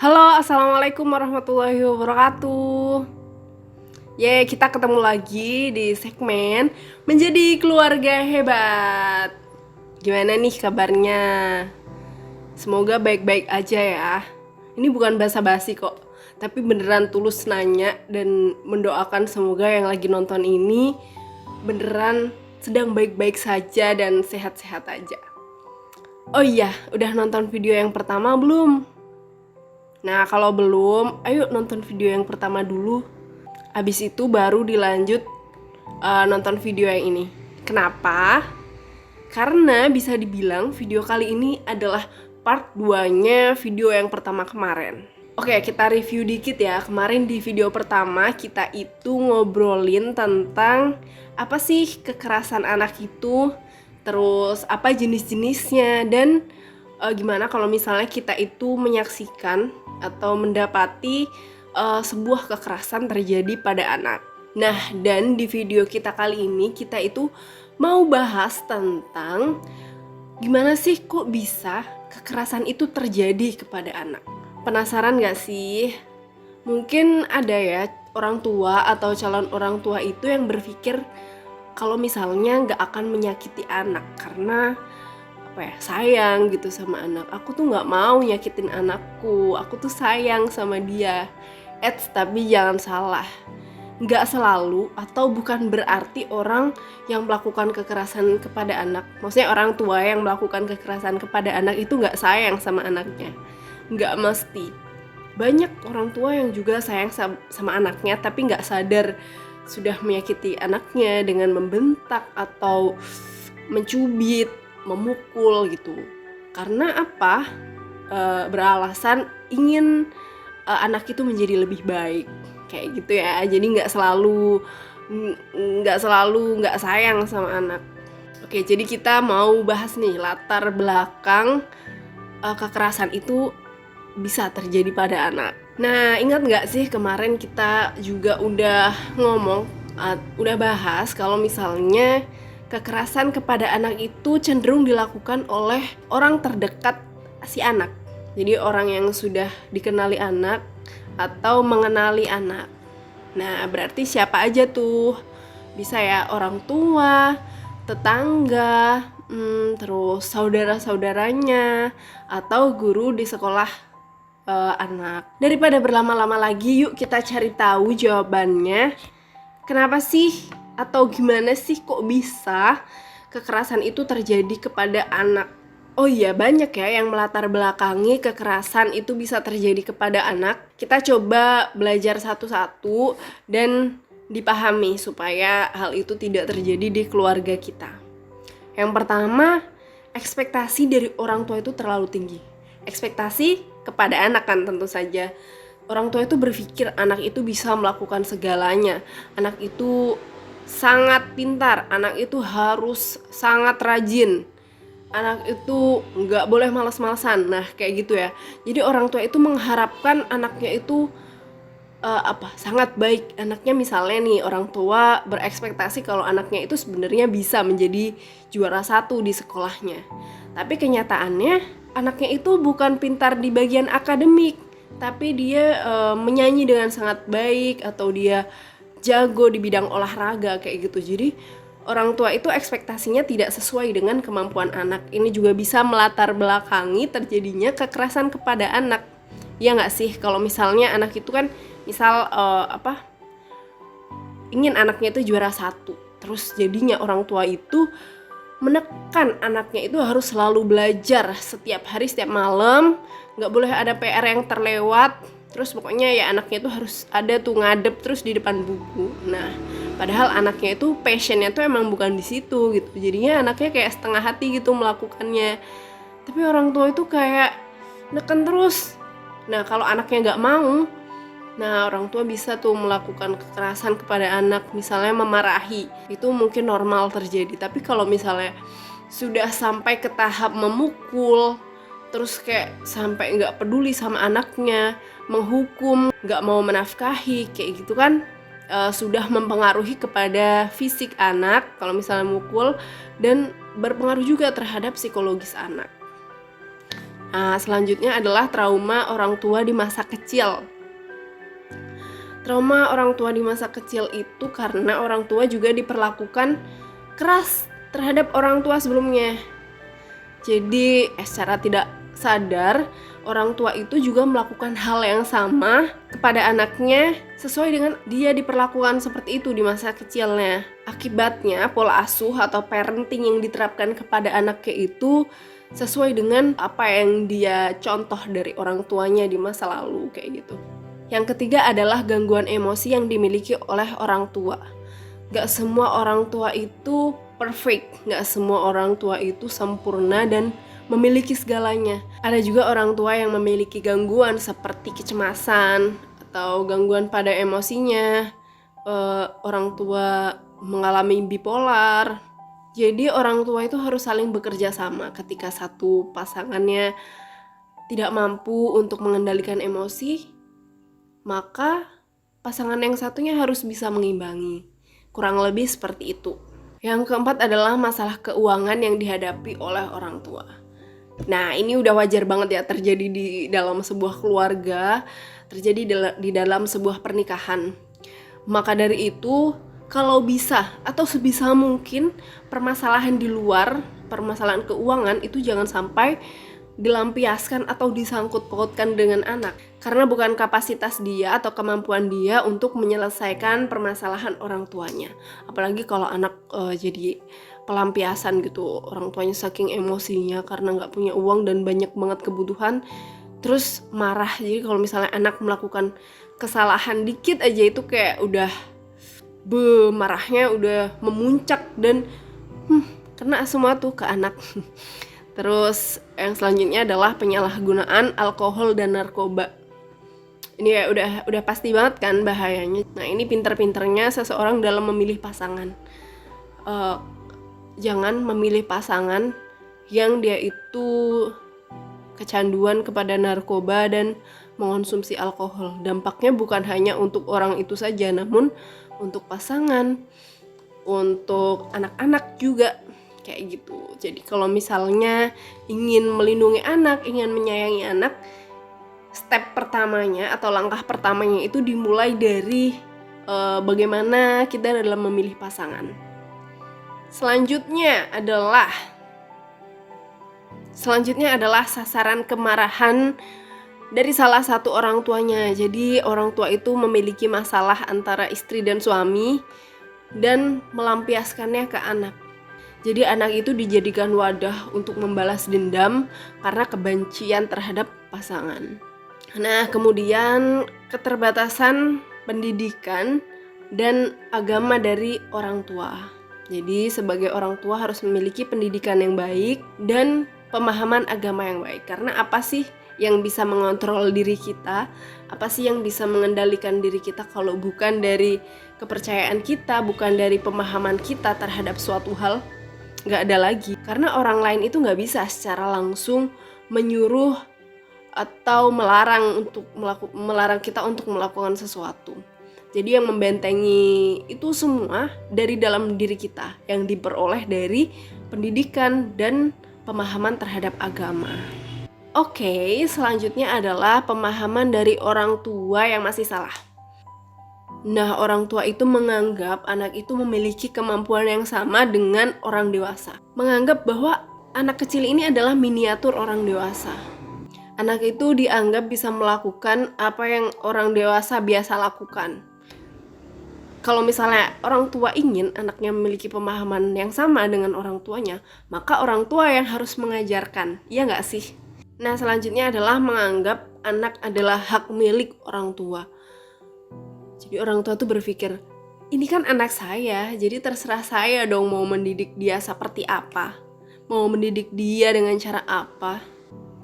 Halo, assalamualaikum warahmatullahi wabarakatuh. Kita ketemu lagi di segmen Menjadi Keluarga Hebat. Gimana nih kabarnya? Semoga baik-baik aja ya. Ini bukan basa-basi kok, tapi beneran tulus nanya dan mendoakan semoga yang lagi nonton ini beneran sedang baik-baik saja dan sehat-sehat aja. Oh iya, udah nonton video yang pertama belum? Nah, kalau belum, ayo nonton video yang pertama dulu. Abis itu baru dilanjut nonton video yang ini. Kenapa? Karena bisa dibilang video kali ini adalah part 2-nya video yang pertama kemarin. Oke, kita review dikit ya. Kemarin di video pertama kita itu ngobrolin tentang apa sih kekerasan anak itu, terus apa jenis-jenisnya, dan gimana kalau misalnya kita itu menyaksikan atau mendapati sebuah kekerasan terjadi pada anak. Nah, dan di video kita kali ini kita itu mau bahas tentang gimana sih kok bisa kekerasan itu terjadi kepada anak. Penasaran gak sih? Mungkin ada ya orang tua atau calon orang tua itu yang berpikir kalau misalnya gak akan menyakiti anak karena sayang gitu sama anak. Aku tuh gak mau nyakitin anakku, aku tuh sayang sama dia. Tapi jangan salah, gak selalu atau bukan berarti orang yang melakukan kekerasan kepada anak, maksudnya orang tua yang melakukan kekerasan kepada anak itu gak sayang sama anaknya. Gak mesti. Banyak orang tua yang juga sayang sama anaknya tapi gak sadar sudah menyakiti anaknya dengan membentak atau mencubit, memukul gitu. Karena apa? Beralasan ingin anak itu menjadi lebih baik, kayak gitu ya. Jadi nggak selalu nggak sayang sama anak. Oke, jadi kita mau bahas nih latar belakang kekerasan itu bisa terjadi pada anak. Nah, ingat nggak sih kemarin kita juga udah udah bahas kalau misalnya kekerasan kepada anak itu cenderung dilakukan oleh orang terdekat si anak. Jadi orang yang sudah dikenali anak atau mengenali anak. Nah, berarti siapa aja tuh? Bisa ya orang tua, tetangga, terus saudara-saudaranya, atau guru di sekolah anak. Daripada berlama-lama lagi, yuk kita cari tahu jawabannya. Kenapa sih atau gimana sih kok bisa kekerasan itu terjadi kepada anak? Oh iya, banyak ya yang melatar belakangi kekerasan itu bisa terjadi kepada anak. Kita coba belajar satu-satu dan dipahami supaya hal itu tidak terjadi di keluarga kita. Yang pertama, ekspektasi dari orang tua itu terlalu tinggi. Ekspektasi kepada anak kan tentu saja. Orang tua itu berpikir anak itu bisa melakukan segalanya. Anak itu sangat pintar, anak itu harus sangat rajin, anak itu nggak boleh malas-malasan. Nah, kayak gitu ya. Jadi orang tua itu mengharapkan anaknya itu sangat baik. Anaknya misalnya nih, orang tua berekspektasi kalau anaknya itu sebenarnya bisa menjadi juara 1 di sekolahnya. Tapi kenyataannya anaknya itu bukan pintar di bagian akademik, tapi dia menyanyi dengan sangat baik atau dia jago di bidang olahraga kayak gitu. Jadi orang tua itu ekspektasinya tidak sesuai dengan kemampuan anak. Ini juga bisa melatar belakangi terjadinya kekerasan kepada anak. Ya nggak sih? Kalau misalnya anak itu kan ingin anaknya itu juara 1, terus jadinya orang tua itu menekan anaknya itu harus selalu belajar setiap hari, setiap malam, nggak boleh ada PR yang terlewat. Terus pokoknya ya anaknya itu harus ada tuh ngadep terus di depan buku. Nah, padahal anaknya itu passionnya tuh emang bukan di situ gitu. Jadinya anaknya kayak setengah hati gitu melakukannya. Tapi orang tua itu kayak neken terus. Nah, kalau anaknya nggak mau, nah orang tua bisa tuh melakukan kekerasan kepada anak, misalnya memarahi. Itu mungkin normal terjadi. Tapi kalau misalnya sudah sampai ke tahap memukul, terus kayak sampai nggak peduli sama anaknya, menghukum, nggak mau menafkahi, kayak gitu kan sudah mempengaruhi kepada fisik anak kalau misalnya mukul, dan berpengaruh juga terhadap psikologis anak. Nah, selanjutnya adalah trauma orang tua di masa kecil. Trauma orang tua di masa kecil itu karena orang tua juga diperlakukan keras terhadap orang tua sebelumnya. Jadi secara tidak sadar orang tua itu juga melakukan hal yang sama kepada anaknya sesuai dengan dia diperlakukan seperti itu di masa kecilnya. Akibatnya pola asuh atau parenting yang diterapkan kepada anaknya itu sesuai dengan apa yang dia contoh dari orang tuanya di masa lalu kayak gitu. Yang ketiga adalah gangguan emosi yang dimiliki oleh orang tua. Gak semua orang tua itu perfect, gak semua orang tua itu sempurna dan memiliki segalanya. Ada juga orang tua yang memiliki gangguan seperti kecemasan atau gangguan pada emosinya. Orang tua mengalami bipolar. Jadi orang tua itu harus saling bekerja sama ketika satu pasangannya tidak mampu untuk mengendalikan emosi. Maka pasangan yang satunya harus bisa mengimbangi. Kurang lebih seperti itu. Yang keempat adalah masalah keuangan yang dihadapi oleh orang tua. Nah, ini udah wajar banget ya terjadi di dalam sebuah keluarga, terjadi di dalam sebuah pernikahan. Maka dari itu, kalau bisa atau sebisa mungkin permasalahan di luar, permasalahan keuangan itu jangan sampai dilampiaskan atau disangkut pautkan dengan anak, karena bukan kapasitas dia atau kemampuan dia untuk menyelesaikan permasalahan orang tuanya. Apalagi kalau anak jadi pelampiasan gitu, orang tuanya saking emosinya karena nggak punya uang dan banyak banget kebutuhan, terus marah. Jadi kalau misalnya anak melakukan kesalahan dikit aja itu kayak udah marahnya udah memuncak dan kena semua tuh ke anak. Terus yang selanjutnya adalah penyalahgunaan alkohol dan narkoba. Ini ya udah pasti banget kan bahayanya. Nah, ini pinter-pinternya seseorang dalam memilih pasangan. Jangan memilih pasangan yang dia itu kecanduan kepada narkoba dan mengonsumsi alkohol. Dampaknya bukan hanya untuk orang itu saja, namun untuk pasangan, untuk anak-anak juga. Kayak gitu. Jadi kalau misalnya ingin melindungi anak, ingin menyayangi anak, step pertamanya atau langkah pertamanya itu dimulai dari bagaimana kita dalam memilih pasangan. Selanjutnya adalah sasaran kemarahan dari salah satu orang tuanya. Jadi orang tua itu memiliki masalah antara istri dan suami dan melampiaskannya ke anak. Jadi anak itu dijadikan wadah untuk membalas dendam karena kebencian terhadap pasangan. Nah, kemudian keterbatasan pendidikan dan agama dari orang tua. Jadi sebagai orang tua harus memiliki pendidikan yang baik dan pemahaman agama yang baik. Karena apa sih yang bisa mengontrol diri kita? Apa sih yang bisa mengendalikan diri kita kalau bukan dari kepercayaan kita, bukan dari pemahaman kita terhadap suatu hal? Gak ada lagi, karena orang lain itu gak bisa secara langsung menyuruh atau melarang kita untuk melakukan sesuatu. Jadi yang membentengi itu semua dari dalam diri kita, yang diperoleh dari pendidikan dan pemahaman terhadap agama. Oke, selanjutnya adalah pemahaman dari orang tua yang masih salah. Nah, orang tua itu menganggap anak itu memiliki kemampuan yang sama dengan orang dewasa. Menganggap bahwa anak kecil ini adalah miniatur orang dewasa. Anak itu dianggap bisa melakukan apa yang orang dewasa biasa lakukan. Kalau misalnya orang tua ingin anaknya memiliki pemahaman yang sama dengan orang tuanya, maka orang tua yang harus mengajarkan, iya nggak sih? Nah, selanjutnya adalah menganggap anak adalah hak milik orang tua. Jadi orang tua tuh berpikir, ini kan anak saya, jadi terserah saya dong mau mendidik dia seperti apa, mau mendidik dia dengan cara apa.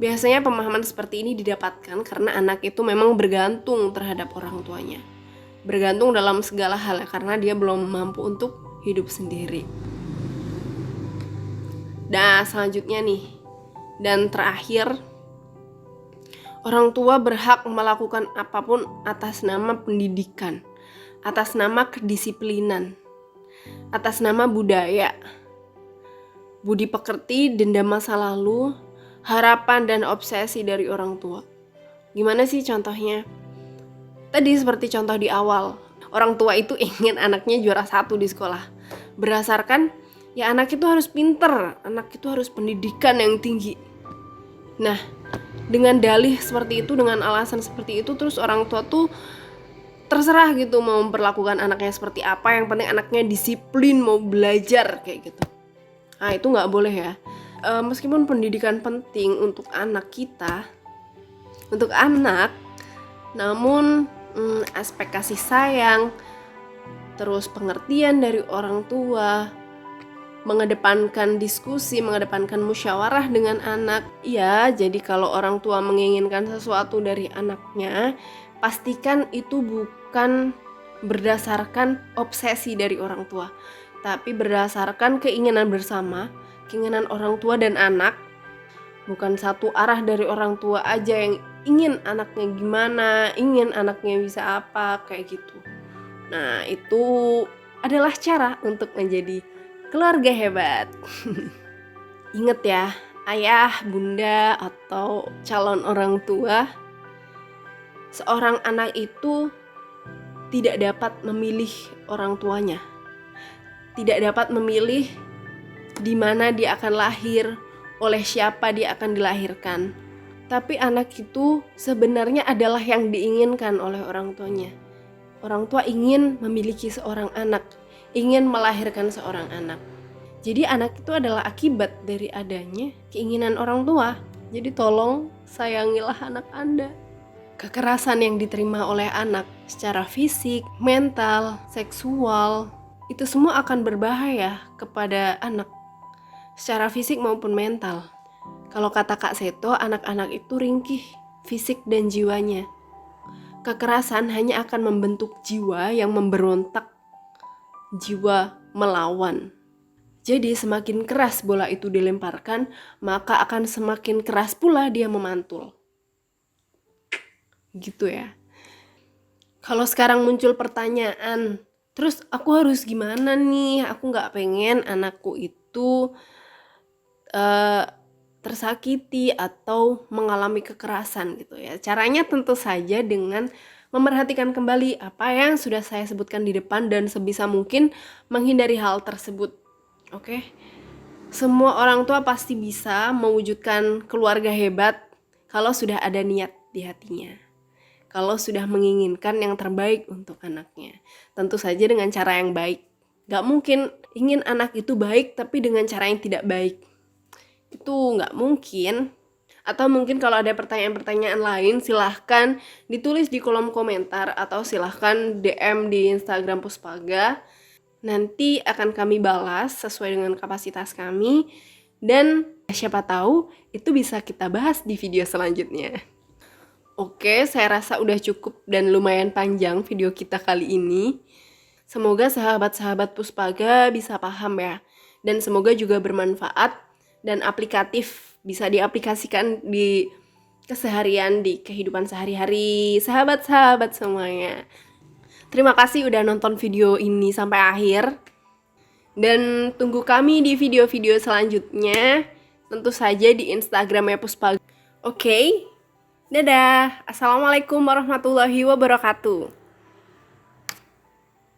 Biasanya pemahaman seperti ini didapatkan karena anak itu memang bergantung terhadap orang tuanya. Bergantung dalam segala hal karena dia belum mampu untuk hidup sendiri. Nah, selanjutnya nih, dan terakhir, orang tua berhak melakukan apapun atas nama pendidikan, atas nama kedisiplinan, atas nama budaya, budi pekerti, dendam masa lalu, harapan dan obsesi dari orang tua. Gimana sih contohnya? Tadi seperti contoh di awal, orang tua itu ingin anaknya juara 1 di sekolah. Berdasarkan ya anak itu harus pinter, anak itu harus pendidikan yang tinggi. Nah, dengan dalih seperti itu, dengan alasan seperti itu, terus orang tua tuh terserah gitu mau memperlakukan anaknya seperti apa, yang penting anaknya disiplin, mau belajar kayak gitu. Nah, itu nggak boleh ya. Meskipun pendidikan penting untuk anak kita, untuk anak, namun aspek kasih sayang, terus pengertian dari orang tua, mengedepankan diskusi, mengedepankan musyawarah dengan anak. Ya, jadi kalau orang tua menginginkan sesuatu dari anaknya, pastikan itu bukan berdasarkan obsesi dari orang tua, tapi berdasarkan keinginan bersama, keinginan orang tua dan anak. Bukan satu arah dari orang tua aja yang ingin anaknya gimana, ingin anaknya bisa apa, kayak gitu. Nah, itu adalah cara untuk menjadi keluarga hebat. Ingat ya, ayah, bunda, atau calon orang tua, seorang anak itu tidak dapat memilih orang tuanya. Tidak dapat memilih di mana dia akan lahir, oleh siapa dia akan dilahirkan. Tapi anak itu sebenarnya adalah yang diinginkan oleh orang tuanya. Orang tua ingin memiliki seorang anak, ingin melahirkan seorang anak. Jadi anak itu adalah akibat dari adanya keinginan orang tua. Jadi tolong sayangilah anak Anda. Kekerasan yang diterima oleh anak secara fisik, mental, seksual, itu semua akan berbahaya kepada anak secara fisik maupun mental. Kalau kata Kak Seto, anak-anak itu ringkih fisik dan jiwanya. Kekerasan hanya akan membentuk jiwa yang memberontak, jiwa melawan. Jadi semakin keras bola itu dilemparkan, maka akan semakin keras pula dia memantul. Gitu ya. Kalau sekarang muncul pertanyaan, terus aku harus gimana nih? Aku gak pengen anakku itu tersakiti atau mengalami kekerasan gitu ya. Caranya tentu saja dengan memerhatikan kembali apa yang sudah saya sebutkan di depan dan sebisa mungkin menghindari hal tersebut. Oke? Semua orang tua pasti bisa mewujudkan keluarga hebat kalau sudah ada niat di hatinya. Kalau sudah menginginkan yang terbaik untuk anaknya. Tentu saja dengan cara yang baik. Gak mungkin ingin anak itu baik tapi dengan cara yang tidak baik. Itu gak mungkin. Atau mungkin kalau ada pertanyaan-pertanyaan lain, silahkan ditulis di kolom komentar atau silahkan DM di Instagram Puspaga. Nanti akan kami balas sesuai dengan kapasitas kami. Dan siapa tahu itu bisa kita bahas di video selanjutnya. Oke, saya rasa udah cukup dan lumayan panjang video kita kali ini. Semoga sahabat-sahabat Puspaga bisa paham ya. Dan semoga juga bermanfaat dan aplikatif, bisa diaplikasikan di keseharian, di kehidupan sehari-hari sahabat-sahabat semuanya. Terima kasih udah nonton video ini sampai akhir. Dan tunggu kami di video-video selanjutnya. Tentu saja di Instagramnya Puspaga. Oke, dadah. Assalamualaikum warahmatullahi wabarakatuh.